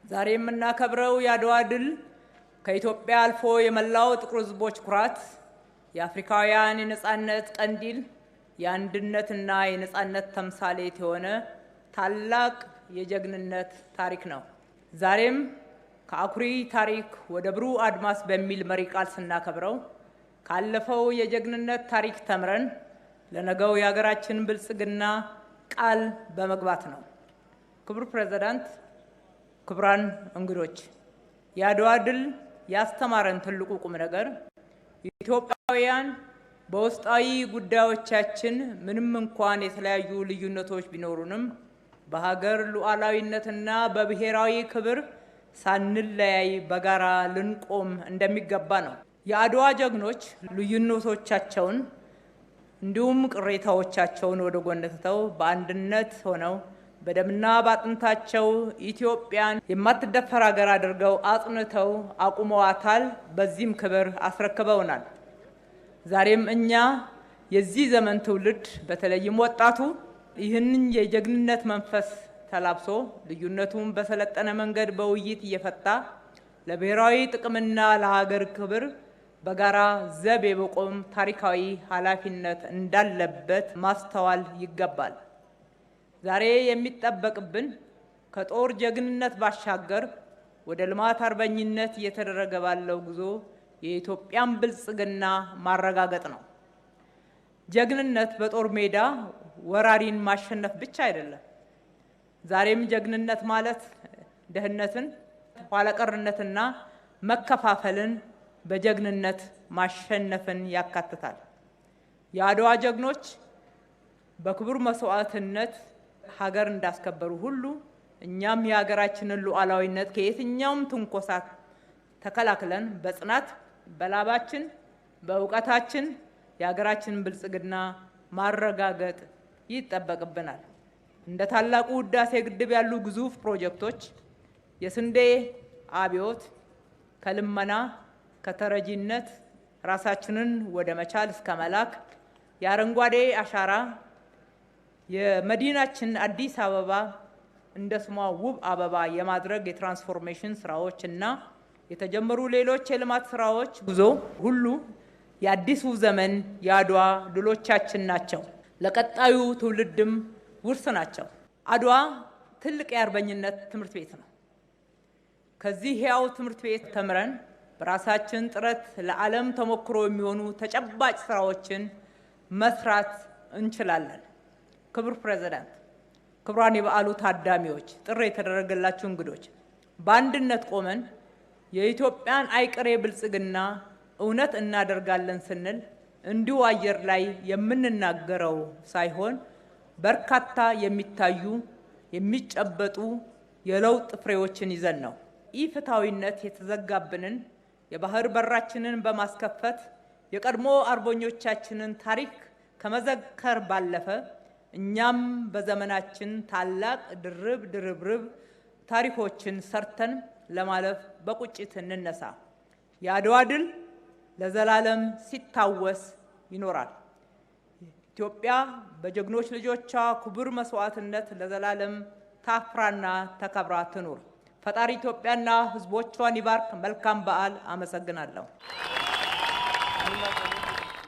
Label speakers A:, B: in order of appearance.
A: ዛሬ የምናከብረው የአድዋ ድል ከኢትዮጵያ አልፎ የመላው ጥቁር ሕዝቦች ኩራት፣ የአፍሪካውያን የነጻነት ቀንዲል፣ የአንድነትና የነጻነት ተምሳሌት የሆነ ታላቅ የጀግንነት ታሪክ ነው። ዛሬም ከአኩሪ ታሪክ ወደ ብሩህ አድማስ በሚል መሪ ቃል ስናከብረው ካለፈው የጀግንነት ታሪክ ተምረን ለነገው የሀገራችን ብልጽግና ቃል በመግባት ነው። ክቡር ፕሬዝዳንት፣ ክቡራን እንግዶች፣ የአድዋ ድል ያስተማረን ትልቁ ቁም ነገር ኢትዮጵያውያን በውስጣዊ ጉዳዮቻችን ምንም እንኳን የተለያዩ ልዩነቶች ቢኖሩንም በሀገር ሉዓላዊነትና በብሔራዊ ክብር ሳንለያይ በጋራ ልንቆም እንደሚገባ ነው። የአድዋ ጀግኖች ልዩነቶቻቸውን እንዲሁም ቅሬታዎቻቸውን ወደ ጎን ትተው በአንድነት ሆነው በደምና ባጥንታቸው ኢትዮጵያን የማትደፈር ሀገር አድርገው አጽንተው አቁመዋታል። በዚህም ክብር አስረክበውናል። ዛሬም እኛ የዚህ ዘመን ትውልድ በተለይም ወጣቱ ይህንን የጀግንነት መንፈስ ተላብሶ ልዩነቱን በሰለጠነ መንገድ በውይይት እየፈታ ለብሔራዊ ጥቅምና ለሀገር ክብር በጋራ ዘብ የመቆም ታሪካዊ ኃላፊነት እንዳለበት ማስተዋል ይገባል። ዛሬ የሚጠበቅብን ከጦር ጀግንነት ባሻገር ወደ ልማት አርበኝነት እየተደረገ ባለው ጉዞ የኢትዮጵያን ብልጽግና ማረጋገጥ ነው። ጀግንነት በጦር ሜዳ ወራሪን ማሸነፍ ብቻ አይደለም። ዛሬም ጀግንነት ማለት ድህነትን፣ ኋላቀርነትና መከፋፈልን በጀግንነት ማሸነፍን ያካትታል። የአድዋ ጀግኖች በክቡር መስዋዕትነት ሀገር እንዳስከበሩ ሁሉ እኛም የሀገራችንን ሉዓላዊነት ከየትኛውም ትንኮሳት ተከላክለን በጽናት በላባችን በእውቀታችን የሀገራችንን ብልጽግና ማረጋገጥ ይጠበቅብናል። እንደ ታላቁ ህዳሴ ግድብ ያሉ ግዙፍ ፕሮጀክቶች የስንዴ አብዮት ከልመና ከተረጂነት ራሳችንን ወደ መቻል እስከ መላክ የአረንጓዴ አሻራ የመዲናችን አዲስ አበባ እንደ ስሟ ውብ አበባ የማድረግ የትራንስፎርሜሽን ስራዎች እና የተጀመሩ ሌሎች የልማት ስራዎች ጉዞ ሁሉ የአዲሱ ዘመን የአድዋ ድሎቻችን ናቸው። ለቀጣዩ ትውልድም ውርስ ናቸው። አድዋ ትልቅ የአርበኝነት ትምህርት ቤት ነው። ከዚህ ሕያው ትምህርት ቤት ተምረን በራሳችን ጥረት ለዓለም ተሞክሮ የሚሆኑ ተጨባጭ ስራዎችን መስራት እንችላለን። ክቡር ፕሬዝዳንት፣ ክቡራን የበዓሉ ታዳሚዎች፣ ጥሪ የተደረገላችሁ እንግዶች፣ በአንድነት ቆመን የኢትዮጵያን አይቀሬ ብልጽግና እውነት እናደርጋለን ስንል እንዲሁ አየር ላይ የምንናገረው ሳይሆን በርካታ የሚታዩ የሚጨበጡ የለውጥ ፍሬዎችን ይዘን ነው። ኢፍትሐዊነት የተዘጋብንን የባህር በራችንን በማስከፈት የቀድሞ አርበኞቻችንን ታሪክ ከመዘከር ባለፈ እኛም በዘመናችን ታላቅ ድርብርብ ታሪኮችን ሰርተን ለማለፍ በቁጭት እንነሳ። የአድዋ ድል ለዘላለም ሲታወስ ይኖራል። ኢትዮጵያ በጀግኖች ልጆቿ ክቡር መስዋዕትነት ለዘላለም ታፍራና ተከብራ ትኑር። ፈጣሪ ኢትዮጵያና ሕዝቦቿን ይባርክ። መልካም በዓል። አመሰግናለሁ።